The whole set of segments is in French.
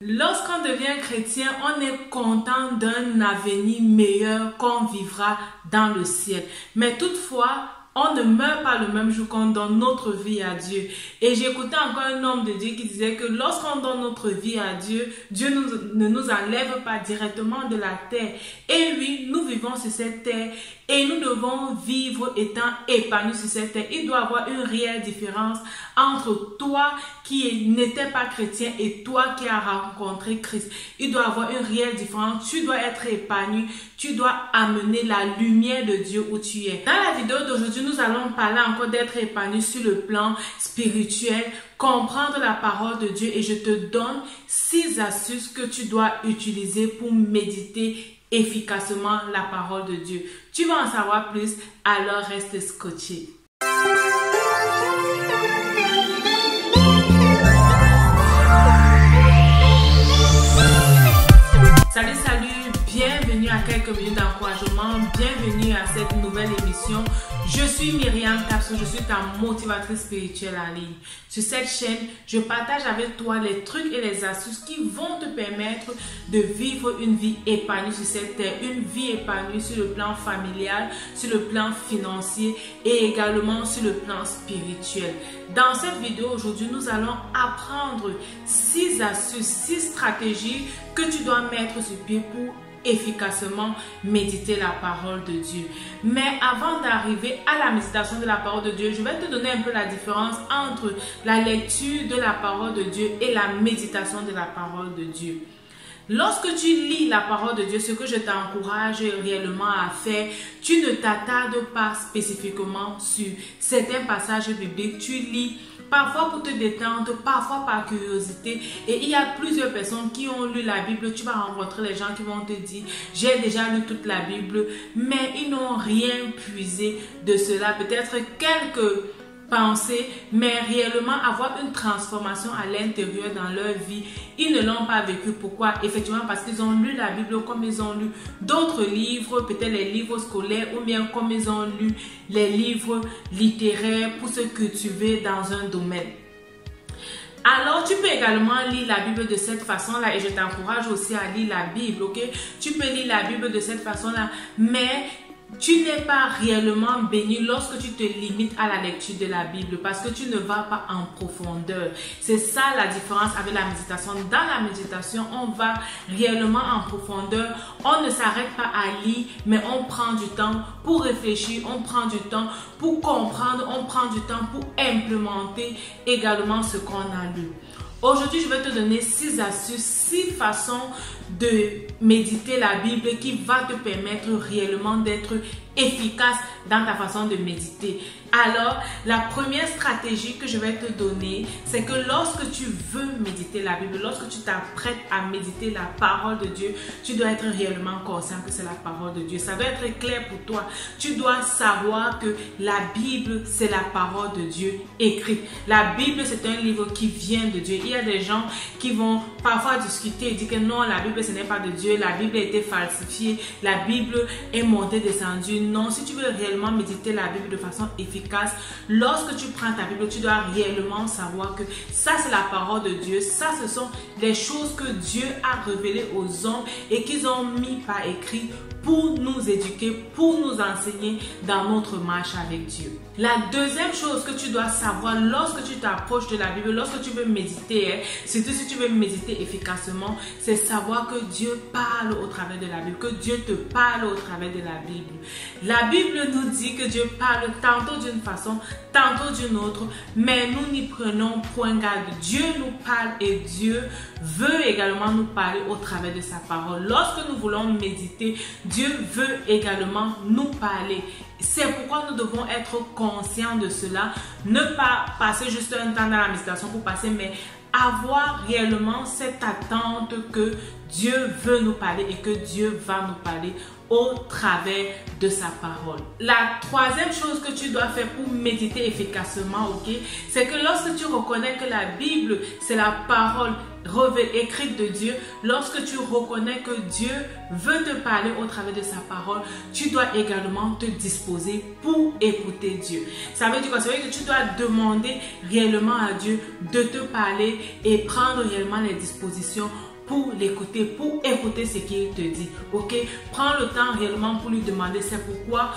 Lorsqu'on devient chrétien, on est content d'un avenir meilleur qu'on vivra dans le ciel. Mais toutefois, on ne meurt pas le même jour qu'on donne notre vie à Dieu. Et j'écoutais encore un homme de Dieu qui disait que lorsqu'on donne notre vie à Dieu, Dieu ne nous enlève pas directement de la terre. Et oui, nous vivons sur cette terre et nous devons vivre étant épanouis sur cette terre. Il doit y avoir une réelle différence entre toi qui n'étais pas chrétien et toi qui as rencontré Christ. Il doit y avoir une réelle différence. Tu dois être épanoui. Tu dois amener la lumière de Dieu où tu es. Dans la vidéo d'aujourd'hui, nous allons parler encore d'être épanoui sur le plan spirituel, comprendre la parole de Dieu et je te donne 6 astuces que tu dois utiliser pour méditer efficacement la parole de Dieu. Tu vas en savoir plus, alors reste scotché. Salut, bienvenue à quelques minutes d'encouragement, bienvenue à cette nouvelle émission. Je suis Myriam Capsule, je suis ta motivatrice spirituelle en ligne. Sur cette chaîne, je partage avec toi les trucs et les astuces qui vont te permettre de vivre une vie épanouie sur cette terre, une vie épanouie sur le plan familial, sur le plan financier et également sur le plan spirituel. Dans cette vidéo aujourd'hui, nous allons apprendre 6 astuces, 6 stratégies que tu dois mettre sur pied pour efficacement méditer la parole de Dieu. Mais avant d'arriver à la méditation de la parole de Dieu, je vais te donner un peu la différence entre la lecture de la parole de Dieu et la méditation de la parole de Dieu. Lorsque tu lis la parole de Dieu, ce que je t'encourage réellement à faire, tu ne t'attardes pas spécifiquement sur certains passages bibliques. Tu lis parfois pour te détendre, parfois par curiosité. Et il y a plusieurs personnes qui ont lu la Bible. Tu vas rencontrer les gens qui vont te dire « J'ai déjà lu toute la Bible », mais ils n'ont rien puisé de cela. Peut-être quelques pensées, mais réellement avoir une transformation à l'intérieur dans leur vie. Ils ne l'ont pas vécu. Pourquoi? Effectivement, parce qu'ils ont lu la Bible comme ils ont lu d'autres livres, peut-être les livres scolaires, ou bien comme ils ont lu les livres littéraires pour se cultiver dans un domaine. Alors, tu peux également lire la Bible de cette façon-là et je t'encourage aussi à lire la Bible, ok? Tu peux lire la Bible de cette façon-là, mais tu n'es pas réellement béni lorsque tu te limites à la lecture de la Bible parce que tu ne vas pas en profondeur. C'est ça la différence avec la méditation. Dans la méditation, on va réellement en profondeur. On ne s'arrête pas à lire, mais on prend du temps pour réfléchir, on prend du temps pour comprendre, on prend du temps pour implémenter également ce qu'on a lu. Aujourd'hui, je vais te donner 6 astuces, 6 façons de méditer la Bible qui va te permettre réellement d'être efficace dans ta façon de méditer. Alors, la première stratégie que je vais te donner, c'est que lorsque tu veux méditer la Bible, lorsque tu t'apprêtes à méditer la parole de Dieu, tu dois être réellement conscient que c'est la parole de Dieu. Ça doit être clair pour toi. Tu dois savoir que la Bible, c'est la parole de Dieu écrite. La Bible, c'est un livre qui vient de Dieu. Il y a des gens qui vont parfois discuter et dire que non, la Bible, ce n'est pas de Dieu. La Bible a été falsifiée. La Bible est montée, descendue. Non, si tu veux réellement méditer la Bible de façon efficace, lorsque tu prends ta Bible, tu dois réellement savoir que ça c'est la parole de Dieu, ça ce sont les choses que Dieu a révélées aux hommes et qu'ils ont mis par écrit pour nous éduquer, pour nous enseigner dans notre marche avec Dieu. La deuxième chose que tu dois savoir lorsque tu t'approches de la Bible, lorsque tu veux méditer, surtout si tu veux méditer efficacement, c'est savoir que Dieu parle au travers de la Bible, que Dieu te parle au travers de la Bible. La Bible nous dit que Dieu parle tantôt d'une façon, tantôt d'une autre, mais nous n'y prenons point garde. Dieu nous parle et Dieu veut également nous parler au travers de sa parole. Lorsque nous voulons méditer, Dieu veut également nous parler. C'est pourquoi nous devons être conscients de cela. Ne pas passer juste un temps dans la méditation pour passer, mais avoir réellement cette attente que Dieu veut nous parler et que Dieu va nous parler au travers de sa parole. La troisième chose que tu dois faire pour méditer efficacement, ok, c'est que lorsque tu reconnais que la Bible, c'est la parole écrite de Dieu, lorsque tu reconnais que Dieu veut te parler au travers de sa parole, tu dois également te disposer pour écouter Dieu. Ça veut dire quoi? Ça veut dire que tu dois demander réellement à Dieu de te parler et prendre réellement les dispositions pour l'écouter, pour écouter ce qu'il te dit. Ok? Prends le temps réellement pour lui demander. C'est pourquoi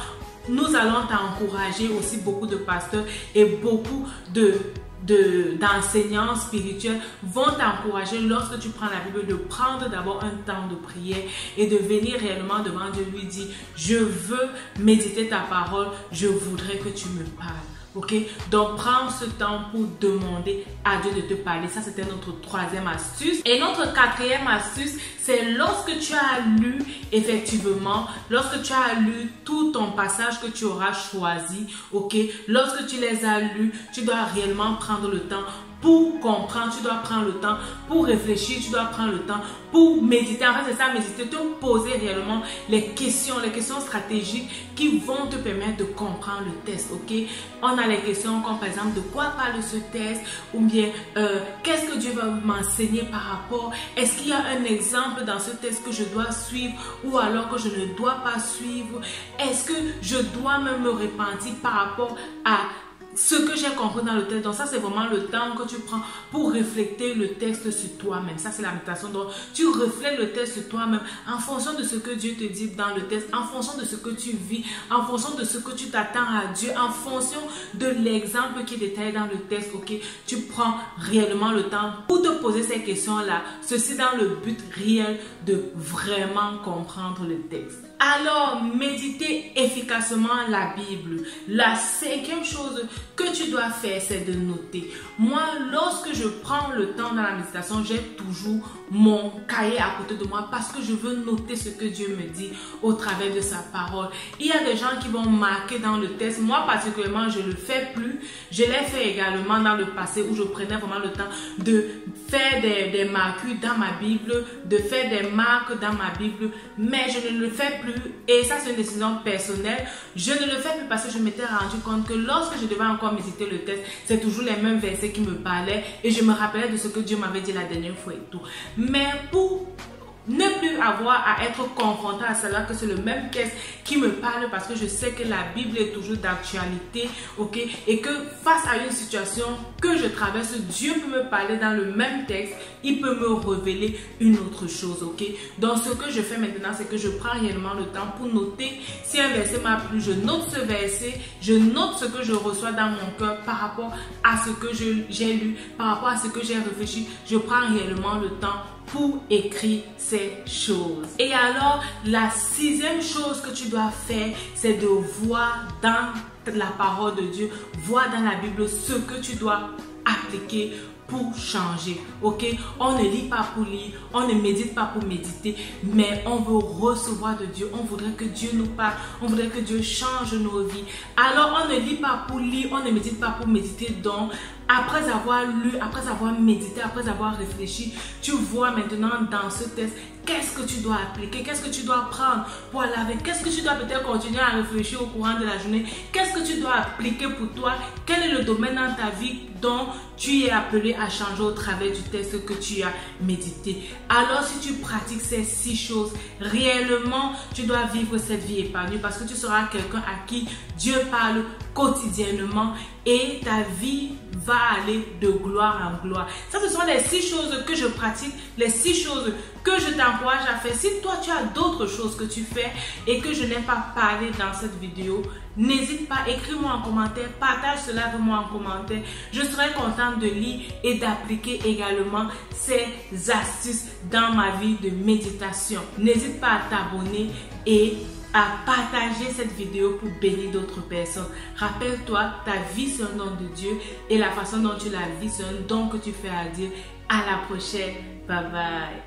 nous allons t'encourager aussi, beaucoup de pasteurs et beaucoup d'enseignants spirituels vont t'encourager lorsque tu prends la Bible de prendre d'abord un temps de prière et de venir réellement devant Dieu, lui dire: je veux méditer ta parole, je voudrais que tu me parles. Ok, donc prends ce temps pour demander à Dieu de te parler. Ça, c'était notre troisième astuce. Et notre quatrième astuce, c'est lorsque tu as lu, effectivement, lorsque tu as lu tout ton passage que tu auras choisi, ok, lorsque tu les as lus, tu dois réellement prendre le temps pour comprendre, tu dois prendre le temps pour réfléchir, tu dois prendre le temps pour méditer. En fait, c'est ça, méditer, te poser réellement les questions stratégiques qui vont te permettre de comprendre le texte, ok? On a les questions comme par exemple, de quoi parle ce texte? Ou bien, qu'est-ce que Dieu va m'enseigner par rapport? Est-ce qu'il y a un exemple dans ce texte que je dois suivre ou alors que je ne dois pas suivre? Est-ce que je dois même me repentir par rapport à ce que j'ai compris dans le texte? Donc ça, c'est vraiment le temps que tu prends pour refléter le texte sur toi-même. Ça, c'est la méditation. Donc tu reflètes le texte sur toi-même en fonction de ce que Dieu te dit dans le texte, en fonction de ce que tu vis, en fonction de ce que tu t'attends à Dieu, en fonction de l'exemple qui est détaillé dans le texte. Ok, tu prends réellement le temps pour te poser ces questions-là. Ceci dans le but réel de vraiment comprendre le texte. Alors, méditer efficacement la Bible. La cinquième chose que tu dois faire, c'est de noter. Moi, lorsque je prends le temps dans la méditation, j'ai toujours mon cahier à côté de moi parce que je veux noter ce que Dieu me dit au travers de sa parole. Il y a des gens qui vont marquer dans le texte. Moi, particulièrement, je ne le fais plus. Je l'ai fait également dans le passé où je prenais vraiment le temps de faire des marqueurs dans ma Bible, de faire des marques dans ma Bible, mais je ne le fais plus. Et ça, c'est une décision personnelle. Je ne le fais plus parce que je m'étais rendu compte que lorsque je devais encore méditer le texte, c'est toujours les mêmes versets qui me parlaient et je me rappelais de ce que Dieu m'avait dit la dernière fois et tout. Mais pour ne plus avoir à être confronté à cela, que c'est le même texte qui me parle parce que je sais que la Bible est toujours d'actualité, ok, et que face à une situation que je traverse, Dieu peut me parler dans le même texte, il peut me révéler une autre chose, ok. Donc ce que je fais maintenant, c'est que je prends réellement le temps pour noter. Si un verset m'a plu, je note ce verset, je note ce que je reçois dans mon cœur par rapport à ce que j'ai lu, par rapport à ce que j'ai réfléchi. Je prends réellement le temps pour écrire ces choses. Et alors, la sixième chose que tu dois faire, c'est de voir dans la parole de Dieu, voir dans la Bible ce que tu dois appliquer pour changer, ok? On ne lit pas pour lire, on ne médite pas pour méditer, mais on veut recevoir de Dieu, on voudrait que Dieu nous parle, on voudrait que Dieu change nos vies. Alors on ne lit pas pour lire, on ne médite pas pour méditer, donc après avoir lu, après avoir médité, après avoir réfléchi, tu vois maintenant dans ce texte qu'est-ce que tu dois appliquer, qu'est-ce que tu dois prendre pour aller avec, qu'est-ce que tu dois peut-être continuer à réfléchir au courant de la journée, qu'est-ce que tu dois appliquer pour toi, quel est le domaine dans ta vie dont tu es appelé à changer au travers du texte que tu as médité. Alors si tu pratiques ces 6 choses, réellement tu dois vivre cette vie épanouie parce que tu seras quelqu'un à qui Dieu parle quotidiennement et ta vie va aller de gloire en gloire. Ça, ce sont les 6 choses que je pratique, les 6 choses que je t'encourage à faire. Si toi tu as d'autres choses que tu fais et que je n'ai pas parlé dans cette vidéo, n'hésite pas, écris-moi en commentaire, partage cela avec moi en commentaire. Je serai contente de lire et d'appliquer également ces astuces dans ma vie de méditation. N'hésite pas à t'abonner et à partager cette vidéo pour bénir d'autres personnes. Rappelle-toi, ta vie c'est un don de Dieu et la façon dont tu la vis c'est un don que tu fais à Dieu. À la prochaine. Bye bye.